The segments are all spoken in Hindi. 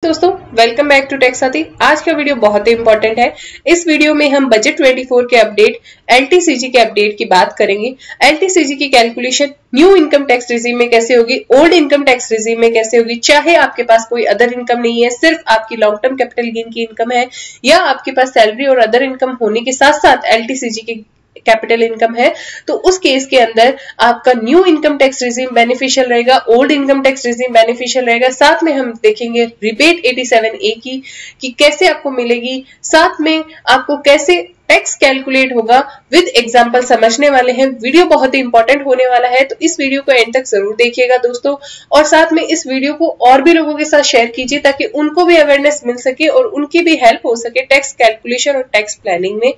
दोस्तों वेलकम बैक टू टेक साथी। आज का वीडियो बहुत ही इंपॉर्टेंट है। इस वीडियो में हम बजट 24 के अपडेट एलटीसीजी के अपडेट की बात करेंगे। एलटीसीजी की calculation new income tax regime में कैसे होगी, ओल्ड इनकम टैक्स रिजीम में कैसे होगी, चाहे आपके पास कोई अदर इनकम नहीं है, सिर्फ आपकी लॉन्ग टर्म कैपिटल गेन की इनकम है, या आपके पास सैलरी और अदर इनकम होने के साथ साथ एलटीसीजी की कैपिटल इनकम है, तो उस केस के अंदर आपका new income tax regime beneficial रहेगा, old income tax regime beneficial रहेगा। साथ में हम देखेंगे रिबेट 87A की कैसे आपको मिलेगी, साथ में आपको कैसे टैक्स कैलकुलेट होगा, विद एग्जांपल समझने वाले हैं। वीडियो बहुत ही इंपॉर्टेंट होने वाला है, तो इस वीडियो को एंड तक जरूर देखिएगा दोस्तों, और साथ में इस वीडियो को और भी लोगों के साथ शेयर कीजिए ताकि उनको भी अवेयरनेस मिल सके और उनकी भी हेल्प हो सके टैक्स कैलकुलेशन और टैक्स प्लानिंग में।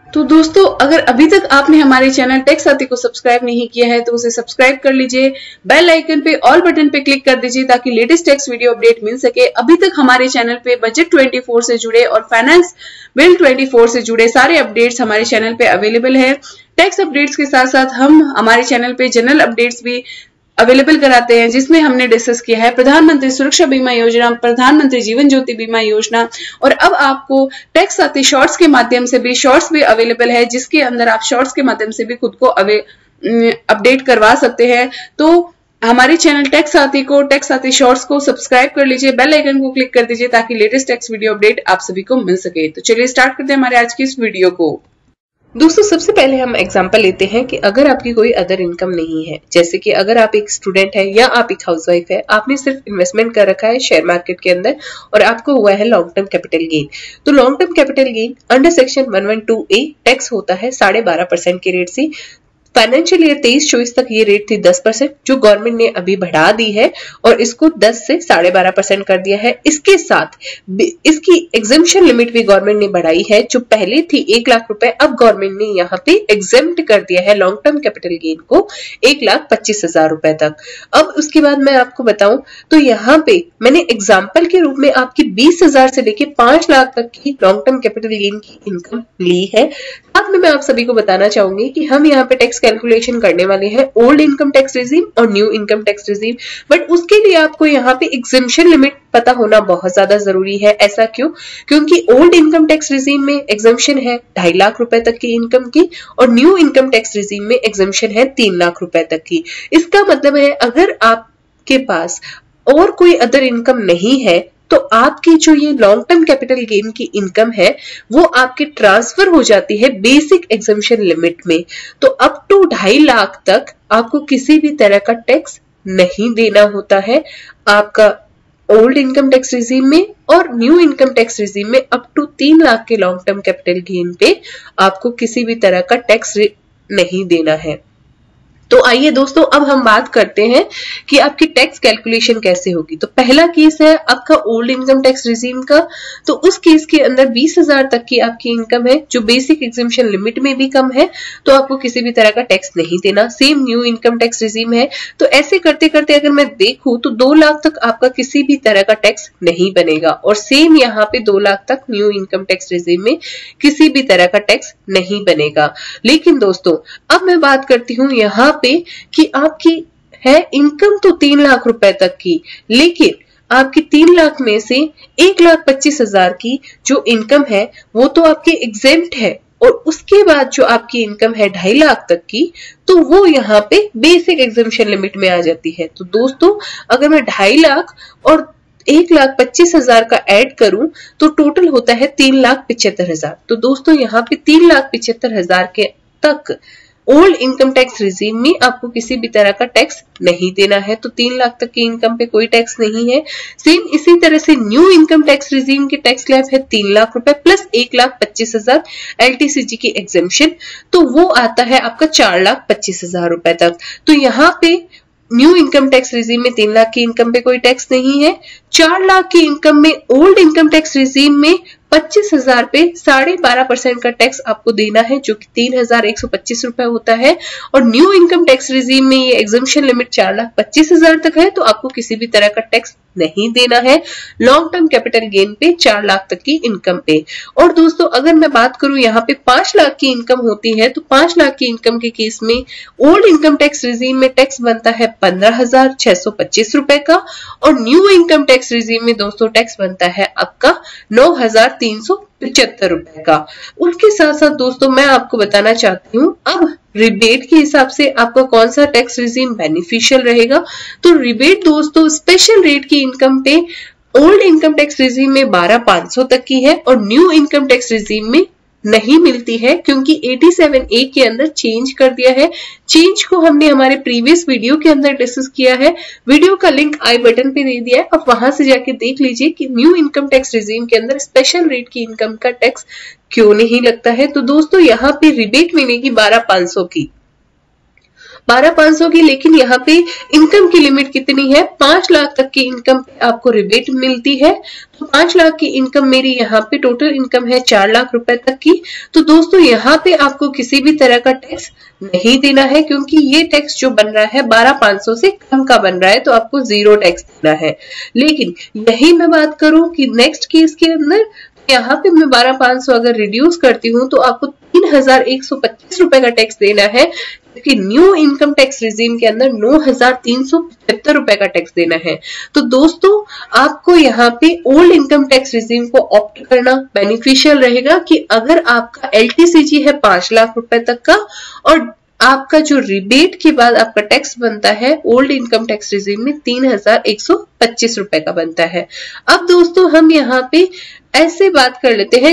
तो दोस्तों, अगर अभी तक आपने हमारे चैनल टेक साथी को सब्सक्राइब नहीं किया है तो उसे सब्सक्राइब कर लीजिए, बेल आइकन पे ऑल बटन पे क्लिक कर दीजिए ताकि लेटेस्ट टैक्स वीडियो अपडेट मिल सके। अभी तक हमारे चैनल पे बजट 24 से जुड़े और फाइनेंस बिल 24 से जुड़े सारे अपडेट्स हमारे चैनल पे अवेलेबल है। टैक्स अपडेट्स के साथ साथ हम हमारे चैनल पे जनरल अपडेट्स भी अवेलेबल कराते हैं, जिसमें हमने डिस्कस किया है प्रधानमंत्री सुरक्षा बीमा योजना, प्रधानमंत्री जीवन ज्योति बीमा योजना, और अब आपको टैक्स साथी शॉर्ट्स के माध्यम से भी शॉर्ट्स भी अवेलेबल है, जिसके अंदर आप शॉर्ट्स के माध्यम से भी खुद को अपडेट करवा सकते हैं। तो हमारे चैनल टैक्स साथी को, टैक्स साथी शॉर्ट्स को सब्सक्राइब कर लीजिए, बेल आइकन को क्लिक कर दीजिए ताकि लेटेस्ट टैक्स वीडियो अपडेट आप सभी को मिल सके। तो चलिए स्टार्ट करते हैं हमारे आज की इस वीडियो को। दोस्तों, सबसे पहले हम एग्जांपल लेते हैं कि अगर आपकी कोई अदर इनकम नहीं है, जैसे कि अगर आप एक स्टूडेंट है या आप एक हाउसवाइफ है, आपने सिर्फ इन्वेस्टमेंट कर रखा है शेयर मार्केट के अंदर और आपको हुआ है लॉन्ग टर्म कैपिटल गेन, तो long term capital gain under section 112A tax होता है 12.5% के रेट से। फाइनेंशियल ईयर 23-24 तक ये रेट थी 10%, जो गवर्नमेंट ने अभी बढ़ा दी है और इसको 10 से 12.5% कर दिया है। इसके साथ इसकी एग्जेम्पशन लिमिट भी गवर्नमेंट ने बढ़ाई है, जो पहले थी 1 लाख रुपए, अब गवर्नमेंट ने यहाँ पे एग्जेम्प्ट कर दिया है लॉन्ग टर्म कैपिटल गेन को 1,25,000 रुपए तक। अब उसके बाद मैं आपको बताऊं तो यहाँ पे मैंने एग्जाम्पल के रूप में आपकी 20,000 से लेके 5 लाख तक की लॉन्ग टर्म कैपिटल गेन की इनकम ली है। साथ में मैं आप सभी को बताना चाहूंगी कि हम यहाँ पे टैक्स कैलकुलेशन करने वाले हैं ओल्ड इनकम टैक्स रिजीम और new income tax regime, but उसके लिए आपको यहाँ पे एग्जेम्पशन लिमिट पता होना बहुत ज्यादा जरूरी है। ऐसा क्यों? क्योंकि ओल्ड इनकम टैक्स रिजीम में एग्जेम्पशन है 2.5 लाख रुपए तक की इनकम की और न्यू इनकम टैक्स रिजीम में एग्जेम्पशन है 3 लाख रुपए तक की। इसका मतलब है अगर आपके पास और कोई अदर इनकम नहीं है तो आपकी जो ये लॉन्ग टर्म कैपिटल गेन की इनकम है वो आपकी ट्रांसफर हो जाती है बेसिक एग्जेम्पशन लिमिट में। तो अप टू 2.5 लाख तक आपको किसी भी तरह का टैक्स नहीं देना होता है। आपका ओल्ड इनकम टैक्स रिजीम में और न्यू इनकम टैक्स रिजीम में अप टू 3 लाख के लॉन्ग टर्म कैपिटल गेन पे आपको किसी भी तरह का टैक्स नहीं देना है। तो आइए दोस्तों, अब हम बात करते हैं कि आपकी टैक्स कैलकुलेशन कैसे होगी। तो पहला केस है आपका ओल्ड इनकम टैक्स रिजीम का। तो उस केस के अंदर 20,000 तक की आपकी इनकम है, जो बेसिक एग्जेम्पशन लिमिट में भी कम है, तो आपको किसी भी तरह का टैक्स नहीं देना। Same new income tax regime है। तो ऐसे करते करते अगर मैं देखूं तो 2 लाख तक आपका किसी भी तरह का टैक्स नहीं बनेगा, और सेम यहाँ पे 2 लाख तक न्यू इनकम टैक्स रिजीम में किसी भी तरह का टैक्स नहीं बनेगा। लेकिन दोस्तों, अब मैं बात करती हूँ यहाँ पे कि आपकी है इनकम तो 3 लाख रुपए तक की, लेकिन आपकी 3 लाख में से 1,25,000 की जो इनकम है वो तो आपके एग्जेम्प्ट है, और उसके बाद जो आपकी इनकम है 2.5 लाख तक की, तो वो यहाँ पे बेसिक एग्जेम्पशन लिमिट में आ जाती है। तो दोस्तों, अगर मैं 2.5 लाख और 1,25,000 का ऐड करूं तो टोटल होता है 3,75,000। तो दोस्तों, यहाँ पे 3,75,000 के तक ओल्ड इनकम टैक्स रिजीम में आपको किसी भी तरह का टैक्स नहीं देना है। तो 3 लाख तक की इनकम पे कोई टैक्स नहीं है। सेम इसी तरह से न्यू इनकम टैक्स रिजीम की टैक्स स्लैब है 3 लाख रुपए प्लस 1,25,000 एलटीसीजी की एग्जेम्पशन, तो वो आता है आपका 4,25,000 रुपए तक। तो यहाँ पे न्यू इनकम टैक्स रिजीम में 3 लाख की इनकम पे कोई टैक्स नहीं है। 4 लाख की इनकम में ओल्ड इनकम टैक्स रिजीम में 25,000 पे 12.5% का टैक्स आपको देना है, जो कि 3,125 रुपए होता है। और न्यू इनकम टैक्स रिजीम में ये एग्जेम्पशन लिमिट 4,25,000 तक है, तो आपको किसी भी तरह का टैक्स नहीं देना है लॉन्ग टर्म कैपिटल गेन पे 4 लाख तक की इनकम पे। और दोस्तों अगर मैं बात करूं यहाँ पे 5 लाख की इनकम होती है तो 5 लाख की इनकम के केस में ओल्ड इनकम टैक्स रिजीम में टैक्स बनता है 15,625 रुपए का और न्यू इनकम टैक्स रिजीम में दोस्तों टैक्स बनता है आपका 9,375 रुपए का। उसके साथ साथ दोस्तों मैं आपको बताना चाहती हूँ अब रिबेट के हिसाब से आपका कौन सा टैक्स रिजीम बेनिफिशियल रहेगा। तो रिबेट दोस्तों स्पेशल रेट की इनकम पे ओल्ड इनकम टैक्स रिजीम में 12,500 तक की है और न्यू इनकम टैक्स रिजीम में नहीं मिलती है क्योंकि 87A के अंदर चेंज कर दिया है। चेंज को हमने हमारे प्रीवियस वीडियो के अंदर डिस्कस किया है, वीडियो का लिंक आई बटन पे दे दिया है, आप वहां से जाके देख लीजिए कि न्यू इनकम टैक्स रिजीम के अंदर स्पेशल रेट की इनकम का टैक्स क्यों नहीं लगता है। तो दोस्तों यहाँ पे रिबेट मिलेगी 12,500 की, 12,500 की, लेकिन यहाँ पे इनकम की लिमिट कितनी है 5 लाख तक की इनकम पे आपको रिबेट मिलती है। तो 5 लाख की इनकम मेरी यहाँ पे टोटल इनकम है 4 लाख रुपए तक की। तो दोस्तों यहाँ पे आपको किसी भी तरह का टैक्स नहीं देना है क्योंकि ये टैक्स जो बन रहा है 12,500 से कम का बन रहा है तो आपको 0 टैक्स देना है। लेकिन यही मैं बात करूं कि नेक्स्ट केस के अंदर यहाँ पे मैं 12,500 अगर रिड्यूस करती हूँ तो आपको 3,125 रुपए का टैक्स देना है क्योंकि न्यू इनकम टैक्स रिजीम के अंदर 9,375 रुपए का टैक्स देना है। तो दोस्तों आपको यहाँ पे ओल्ड इनकम टैक्स रिजीम को ऑप्ट करना बेनिफिशियल रहेगा कि अगर आपका LTCG है 5 लाख रुपए तक का और आपका जो रिबेट के बाद आपका टैक्स बनता है ओल्ड इनकम टैक्स रिजीम में 3,125 रुपए का बनता है। अब दोस्तों हम यहाँ पे ऐसे बात कर लेते हैं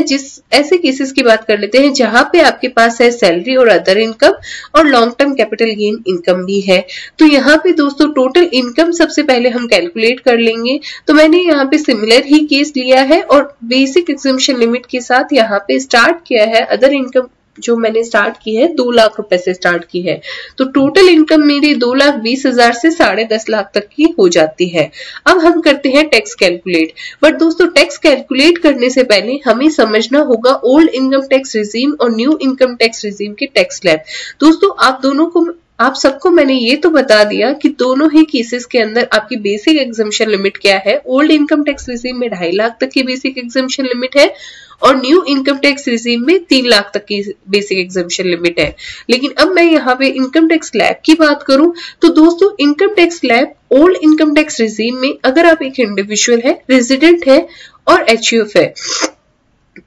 ऐसे केसेस की बात कर लेते हैं जहां पे आपके पास है सैलरी और अदर इनकम और long term capital gain income भी है। तो यहाँ पे दोस्तों टोटल इनकम सबसे पहले हम कैलकुलेट कर लेंगे। तो मैंने यहाँ पे सिमिलर ही केस लिया है और बेसिक एग्जम्पशन लिमिट के साथ यहाँ पे स्टार्ट किया है। अदर इनकम जो मैंने स्टार्ट की है 2 लाख रुपए से स्टार्ट की है तो टोटल इनकम मेरी 2,20,000 से 10.5 लाख तक की हो जाती है। अब हम करते हैं टैक्स कैलकुलेट, बट दोस्तों टैक्स कैलकुलेट करने से पहले हमें समझना होगा ओल्ड इनकम टैक्स रिजीम और न्यू इनकम टैक्स रिजीम के टैक्स स्लैब। दोस्तों आप सबको मैंने ये तो बता दिया कि दोनों ही केसेस के अंदर आपकी बेसिक एग्जम्पशन लिमिट क्या है। ओल्ड इनकम टैक्स रिजीम में 2.5 लाख तक की बेसिक एग्जम्पशन लिमिट है और न्यू इनकम टैक्स रिजीम में 3 लाख तक की बेसिक एग्जम्पशन लिमिट है। लेकिन अब मैं यहाँ पे इनकम टैक्स स्लैब की बात करूं तो दोस्तों income tax slab old income tax regime में अगर आप एक इंडिविजुअल है, रेजिडेंट है और HUF है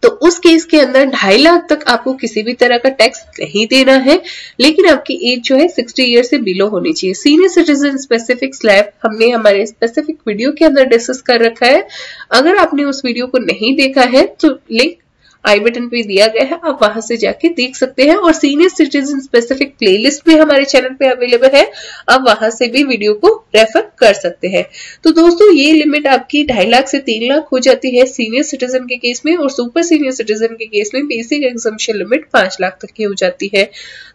तो उस केस के अंदर 2.5 लाख तक आपको किसी भी तरह का टैक्स नहीं देना है, लेकिन आपकी एज जो है 60 ईयर से बिलो होनी चाहिए। सीनियर सिटीजन स्पेसिफिक स्लैब हमने हमारे स्पेसिफिक वीडियो के अंदर डिस्कस कर रखा है। अगर आपने उस वीडियो को नहीं देखा है तो लिंक आई बटन पे दिया गया है, आप वहां से जाके देख सकते हैं और सीनियर सिटीजन स्पेसिफिक प्लेलिस्ट भी हमारे चैनल पे अवेलेबल है, आप वहां से भी वीडियो को रेफर कर सकते हैं। तो दोस्तों ये लिमिट आपकी 2.5 लाख से 3 लाख हो जाती है सीनियर सिटीजन के केस में और सुपर सीनियर सिटीजन के केस में बेसिक एग्जम्पशन लिमिट 5 लाख तक की हो जाती है।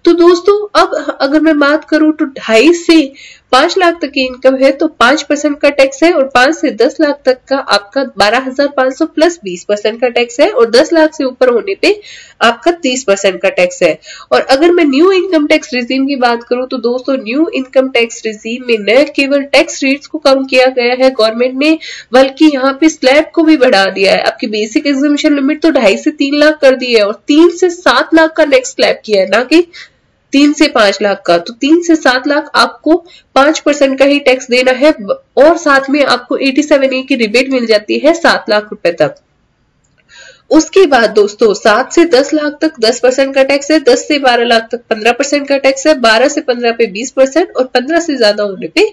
तो दोस्तों अब अगर मैं बात करूं तो 2.5 से 5 लाख तक की इनकम है तो 5% का टैक्स है और 5 से 10 लाख तक का आपका 12,500 प्लस 20% का टैक्स है और 10 लाख से ऊपर होने पे आपका 30% का टैक्स है। और अगर मैं न्यू इनकम टैक्स रिजीम की बात करूं तो दोस्तों न्यू इनकम टैक्स रिजीम में न केवल टैक्स रेट्स को कम किया गया है गवर्नमेंट ने, बल्कि यहाँ पे स्लैब को भी बढ़ा दिया है। आपकी बेसिक एग्जम्पशन लिमिट तो 2.5 से 3 लाख कर दी है और 3 से 7 लाख का नेक्स्ट स्लैब किया है, ना कि 3 से 5 लाख का। तो 3 से 7 लाख आपको 5% का ही टैक्स देना है और साथ में आपको 87A की रिबेट मिल जाती है 7 लाख रुपए तक। उसके बाद दोस्तों 7 से 10 लाख तक 10% का टैक्स है, 10 से 12 लाख तक 15% का टैक्स है, 12 से 15 पे 20% और 15 से ज्यादा होने पे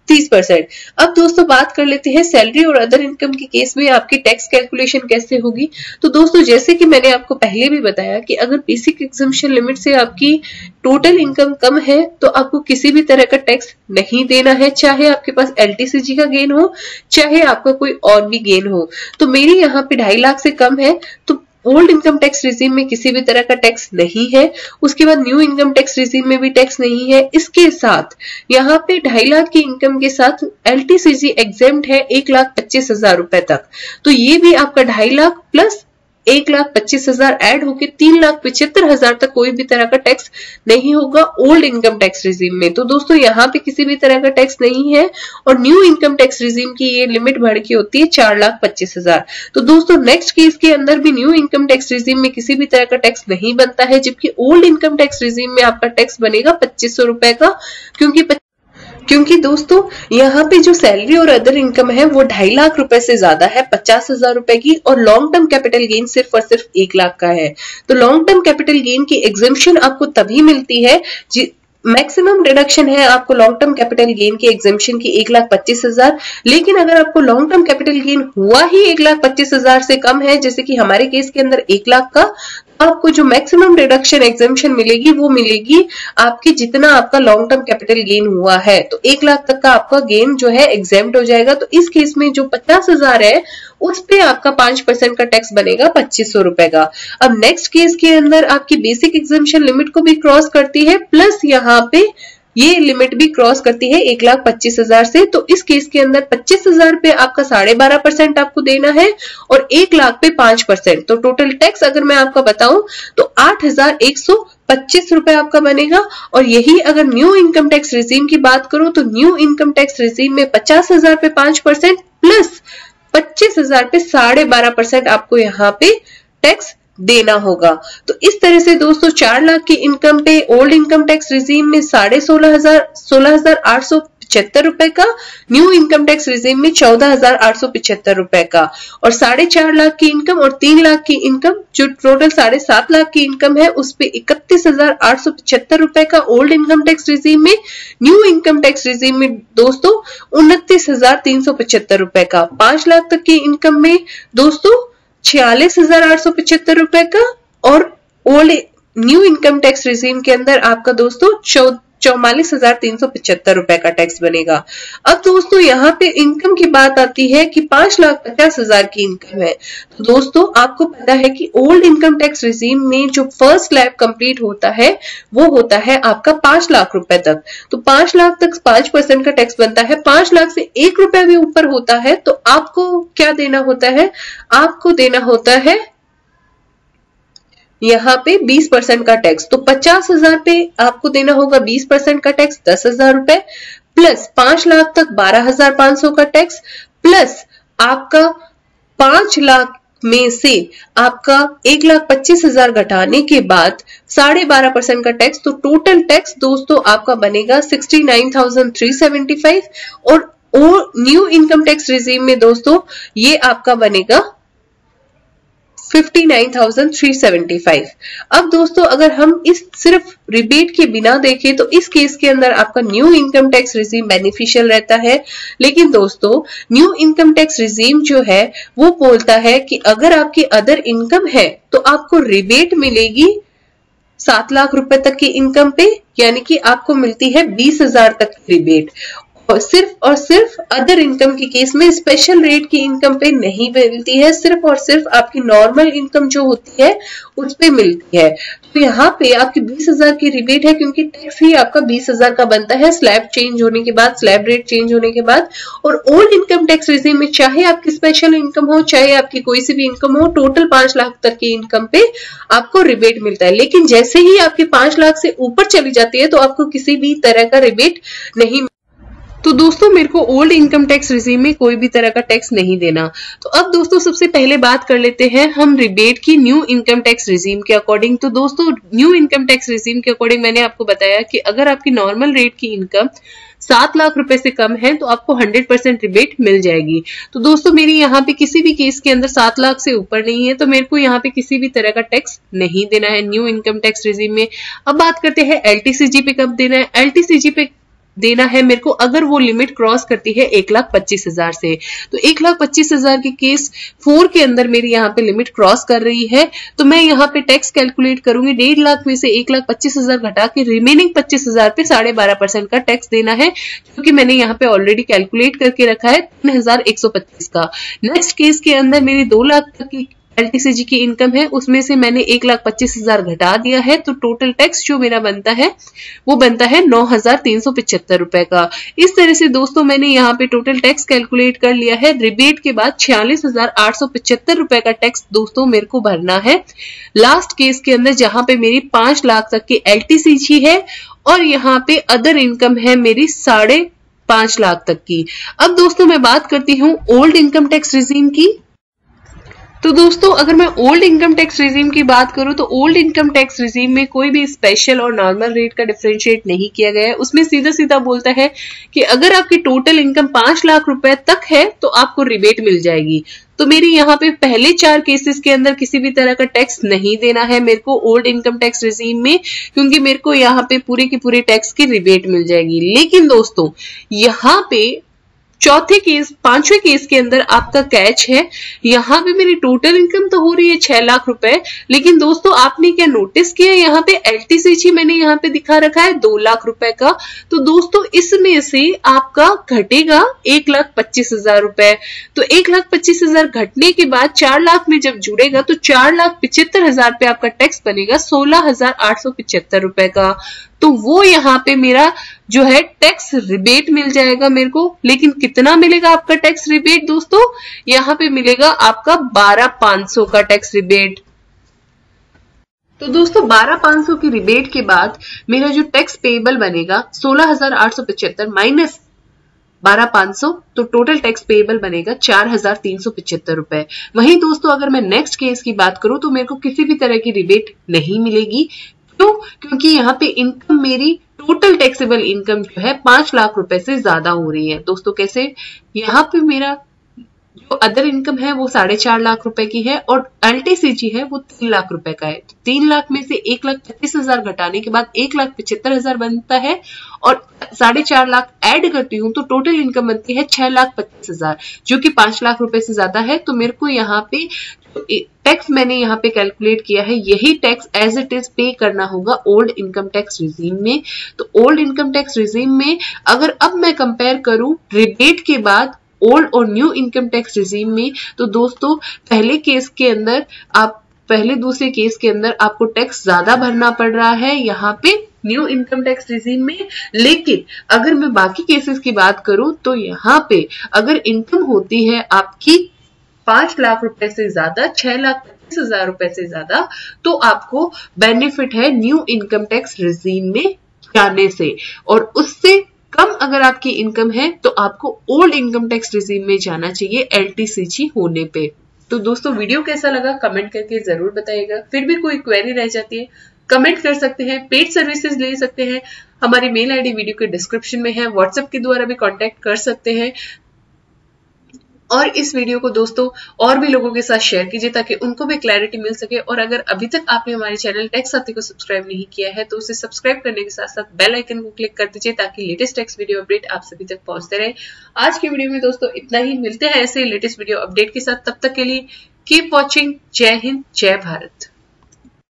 30%। अब दोस्तों बात कर लेते हैं सैलरी और अदर इनकम के केस में आपकी टैक्स कैलकुलेशन कैसे होगी। तो दोस्तों जैसे कि मैंने आपको पहले भी बताया कि अगर बेसिक एग्जम्पशन लिमिट से आपकी टोटल इनकम कम है तो आपको किसी भी तरह का टैक्स नहीं देना है, चाहे आपके पास LTCG का गेन हो चाहे आपका कोई और भी गेन हो। तो मेरी यहाँ पे 2.5 लाख से कम है तो ओल्ड इनकम टैक्स रिजीम में किसी भी तरह का टैक्स नहीं है। उसके बाद न्यू इनकम टैक्स रिजीम में भी टैक्स नहीं है। इसके साथ यहाँ पे 2.5 लाख की इनकम के साथ LTCG एग्जेम्प्ट है 1,25,000 रुपए तक। तो ये भी आपका 2.5 लाख प्लस 1,25,000 ऐड होके 3,75,000 तक कोई भी तरह का टैक्स नहीं होगा ओल्ड इनकम टैक्स रिजीम में। तो दोस्तों यहाँ पे किसी भी तरह का टैक्स नहीं है और न्यू इनकम टैक्स रिजीम की ये लिमिट बढ़ के होती है 4,25,000। तो दोस्तों नेक्स्ट केस के अंदर भी न्यू इनकम टैक्स रिजीम में किसी भी तरह का टैक्स नहीं बनता है, जबकि ओल्ड इनकम टैक्स रिजीम में आपका टैक्स बनेगा 2,500 रुपए का, क्योंकि दोस्तों यहाँ पे जो सैलरी और अदर इनकम है वो 2.5 लाख रुपए से ज्यादा है 50,000 रुपए की, और लॉन्ग टर्म कैपिटल गेन सिर्फ और सिर्फ 1 लाख का है। तो लॉन्ग टर्म कैपिटल गेन की एग्जेम्पशन आपको तभी मिलती है, मैक्सिमम डिडक्शन है आपको लॉन्ग टर्म कैपिटल गेन की एग्जेम्पशन की 1,25,000। लेकिन अगर आपको लॉन्ग टर्म कैपिटल गेन हुआ ही 1,25,000 से कम है, जैसे कि हमारे केस के अंदर 1 लाख का, आपको जो मैक्सिमम डिडक्शन एग्जेम्पशन मिलेगी वो मिलेगी आपकी जितना आपका लॉन्ग टर्म कैपिटल गेन हुआ है। तो 1 लाख तक का आपका गेन जो है एग्जेम्प्ट हो जाएगा। तो इस केस में जो 50,000 है उस पे आपका 5% का टैक्स बनेगा 2,500 रुपए का। अब नेक्स्ट केस के अंदर आपकी बेसिक एग्जेम्पशन लिमिट को भी क्रॉस करती है, प्लस यहाँ पे ये लिमिट भी क्रॉस करती है 1,25,000 से। तो इस केस के अंदर 25,000 पे आपका 12.5% आपको देना है और 1 लाख पे 5%। तो टोटल टैक्स अगर मैं आपका बताऊं तो 8,125 रुपए आपका बनेगा। और यही अगर न्यू इनकम टैक्स रिजीम की बात करूं तो न्यू इनकम टैक्स रिजीम में 50,000 पे 5% प्लस 25,000 पे 12.5% आपको यहाँ पे टैक्स देना होगा। तो इस तरह से दोस्तों 4 लाख की इनकम पे ओल्ड इनकम टैक्स रिजीम में 16,875 रुपए का, न्यू इनकम टैक्स रिजीम में 14,875 रुपए का, और 4.5 लाख की इनकम और 3 लाख की इनकम जो टोटल 7.5 लाख की इनकम है उस पे 31,875 रुपए का ओल्ड इनकम टैक्स रिजीम में, न्यू इनकम टैक्स रिजीम में दोस्तों 29,375 रुपए का। 5 लाख तक की इनकम में दोस्तों 46,875 रुपए का, और old new income tax regime के अंदर आपका दोस्तों 44,375 रुपए का टैक्स बनेगा। अब दोस्तों यहाँ पे इनकम की बात आती है कि 5,50,000 की इनकम है। तो दोस्तों आपको पता है कि ओल्ड इनकम टैक्स रिजीम में जो फर्स्ट स्लैब कंप्लीट होता है वो होता है आपका 5 लाख रुपए तक। तो 5 लाख तक 5% का टैक्स बनता है। 5 लाख से 1 रुपया भी ऊपर होता है तो आपको क्या देना होता है, आपको देना होता है यहाँ पे 20% का टैक्स। तो 50,000 पे आपको देना होगा 20% का टैक्स 10,000 रुपए, प्लस 5 लाख तक 12,500 का टैक्स, प्लस आपका 5 लाख में से आपका 1,25,000 घटाने के बाद 12.5% का टैक्स। तो टोटल टैक्स दोस्तों आपका बनेगा 69,375, और न्यू इनकम टैक्स रिजीम में दोस्तों ये आपका बनेगा 59,375। अब दोस्तों अगर हम इस सिर्फ रिबेट के बिना देखें तो इस केस के अंदर आपका new income tax regime beneficial रहता है। लेकिन दोस्तों न्यू इनकम टैक्स रिजीम जो है वो बोलता है कि अगर आपकी अदर इनकम है तो आपको रिबेट मिलेगी 7 लाख रुपए तक की इनकम पे, यानी कि आपको मिलती है 20,000 तक की रिबेट, और सिर्फ अदर इनकम के केस में स्पेशल रेट की इनकम पे नहीं मिलती है, सिर्फ और सिर्फ आपकी नॉर्मल इनकम जो होती है उस पे मिलती है। तो यहाँ पे आपकी 20,000 की रिबेट है क्योंकि टैक्स ही आपका 20,000 का बनता है स्लैब चेंज होने के बाद, स्लैब रेट चेंज होने के बाद। और ओल्ड इनकम टैक्स रिजीम में चाहे आपकी स्पेशल इनकम हो चाहे आपकी कोई सी भी इनकम हो, टोटल 5 लाख तक की इनकम पे आपको रिबेट मिलता है। लेकिन जैसे ही आपकी 5 लाख से ऊपर चली जाती है तो आपको किसी भी तरह का रिबेट नहीं। तो दोस्तों मेरे को ओल्ड इनकम टैक्स रिजीम में कोई भी तरह का टैक्स नहीं देना। तो अब दोस्तों सबसे पहले बात कर लेते हैं हम रिबेट की न्यू इनकम टैक्स रिजीम के अकॉर्डिंग। तो दोस्तों न्यू इनकम टैक्स रिजीम के अकॉर्डिंग मैंने आपको बताया कि अगर आपकी नॉर्मल रेट की इनकम 7 लाख रुपए से कम है तो आपको 100% रिबेट मिल जाएगी। तो दोस्तों मेरी यहाँ पे किसी भी केस के अंदर 7 लाख से ऊपर नहीं है तो मेरे को यहाँ पे किसी भी तरह का टैक्स नहीं देना है न्यू इनकम टैक्स रिजीम में। अब बात करते हैं एलटीसीजी पे कब देना है। एलटीसीजी पे देना है मेरे को अगर वो लिमिट क्रॉस करती है 1,25,000 से। तो 1,25,000 के केस 4 के अंदर मेरी यहाँ पे लिमिट क्रॉस कर रही है तो मैं यहाँ पे टैक्स कैलकुलेट करूंगी 1.5 लाख में से 1,25,000 घटा के रिमेनिंग 25,000 पे 12.5% का टैक्स देना है, क्योंकि मैंने यहाँ पे ऑलरेडी कैलकुलेट करके रखा है 3,125 का। नेक्स्ट केस के अंदर मेरी 2 लाख तक की LTCG की इनकम है उसमें से मैंने 1,25,000 घटा दिया है, तो टोटल टैक्स जो मेरा बनता है वो बनता है 9,375 रुपए का। इस तरह से दोस्तों मैंने यहाँ पे टोटल टैक्स कैलकुलेट कर लिया है। रिबेट के बाद 46,875 रुपए का टैक्स दोस्तों मेरे को भरना है लास्ट केस के अंदर, जहां पे मेरी 5 लाख तक की LTCG है और यहाँ पे अदर इनकम है मेरी 5.5 लाख तक की। अब दोस्तों मैं बात करती हूँ ओल्ड इनकम टैक्स रिजीम की। तो दोस्तों अगर मैं ओल्ड इनकम टैक्स रिजीम की बात करूं तो ओल्ड इनकम टैक्स रिजीम में कोई भी स्पेशल और नॉर्मल रेट का डिफरेंशिएट नहीं किया गया है। उसमें सीधा सीधा बोलता है कि अगर आपकी टोटल इनकम 5 लाख रुपए तक है तो आपको रिबेट मिल जाएगी। तो मेरी यहाँ पे पहले 4 केसेस के अंदर किसी भी तरह का टैक्स नहीं देना है मेरे को ओल्ड इनकम टैक्स रिजीम में, क्योंकि मेरे को यहाँ पे पूरे की पूरे टैक्स की रिबेट मिल जाएगी। लेकिन दोस्तों यहाँ पे पांचवें केस के अंदर आपका कैच है, यहाँ पे मेरी टोटल इनकम तो हो रही है 6 लाख रुपए, लेकिन दोस्तों आपने क्या नोटिस किया यहाँ पे LTCG मैंने यहाँ पे दिखा रखा है 2 लाख रुपए का। तो दोस्तों इसमें से आपका घटेगा 1,25,000 रुपए। तो 1,25,000 घटने के बाद 4 लाख में जब जुड़ेगा तो 4,75,000 पे आपका टैक्स बनेगा 16,875 रुपए का। तो वो यहाँ पे मेरा जो है टैक्स रिबेट मिल जाएगा मेरे को। लेकिन कितना मिलेगा आपका टैक्स रिबेट दोस्तों? यहाँ पे मिलेगा आपका 12,500 का टैक्स रिबेट। तो दोस्तों 12,500 की रिबेट के बाद मेरा जो टैक्स पेएबल बनेगा 16,875 माइनस 12,500, तो टोटल टैक्स पेएबल बनेगा 4,375 रुपए। वहीं दोस्तों अगर मैं नेक्स्ट केस की बात करूं तो मेरे को किसी भी तरह की रिबेट नहीं मिलेगी। क्यों? क्योंकि यहाँ पे इनकम मेरी टोटल टैक्सेबल इनकम जो है 5 लाख रुपए से ज्यादा हो रही है। दोस्तों कैसे? यहाँ पे मेरा जो अदर इनकम है वो 4.5 लाख रुपए की है और LTCG है वो 3 लाख रुपए का है। तो 3 लाख में से 1,35,000 घटाने के बाद 1,75,000 बनता है और 4.5 लाख ऐड करती हूँ तो टोटल इनकम बनती है 6,25,000, जो कि 5 लाख रुपए से ज्यादा है। तो मेरे को यहाँ पे टैक्स मैंने यहाँ पे कैलकुलेट किया है, यही टैक्स एज इट इज पे करना होगा ओल्ड इनकम टैक्स रिजीम में। तो ओल्ड इनकम टैक्स रिजीम में अगर अब मैं कंपेयर करूं रिबेट के बाद ओल्ड और न्यू इनकम टैक्स रिजीम में, तो दोस्तों पहले दूसरे केस के अंदर आपको टैक्स ज्यादा भरना पड़ रहा है यहाँ पे न्यू इनकम टैक्स रिजीम में। लेकिन अगर मैं बाकी केसेस की बात करूं तो यहाँ पे अगर इनकम होती है आपकी 5 लाख रुपए से ज्यादा, 6,25,000 रुपए से ज्यादा, तो आपको बेनिफिट है न्यू इनकम टैक्स रिजीम में जाने से। और उससे कम अगर आपकी इनकम है तो आपको ओल्ड इनकम टैक्स रिजीम में जाना चाहिए LTCG होने पे। तो दोस्तों वीडियो कैसा लगा कमेंट करके जरूर बताइएगा। फिर भी कोई क्वेरी रह जाती है कमेंट कर सकते हैं, पेड सर्विसेज ले सकते हैं, हमारी मेल आईडी वीडियो के डिस्क्रिप्शन में है, व्हाट्सएप के द्वारा भी कांटेक्ट कर सकते हैं। और इस वीडियो को दोस्तों और भी लोगों के साथ शेयर कीजिए ताकि उनको भी क्लैरिटी मिल सके। और अगर अभी तक आपने हमारे चैनल टैक्स साथी को सब्सक्राइब नहीं किया है तो उसे सब्सक्राइब करने के साथ साथ बेल आइकन को क्लिक कर दीजिए ताकि लेटेस्ट टैक्स वीडियो अपडेट आप सभी तक पहुंचते रहे। आज की वीडियो में दोस्तों इतना ही, मिलते हैं ऐसे लेटेस्ट वीडियो अपडेट के साथ। तब तक के लिए कीप वॉचिंग। जय हिंद, जय भारत।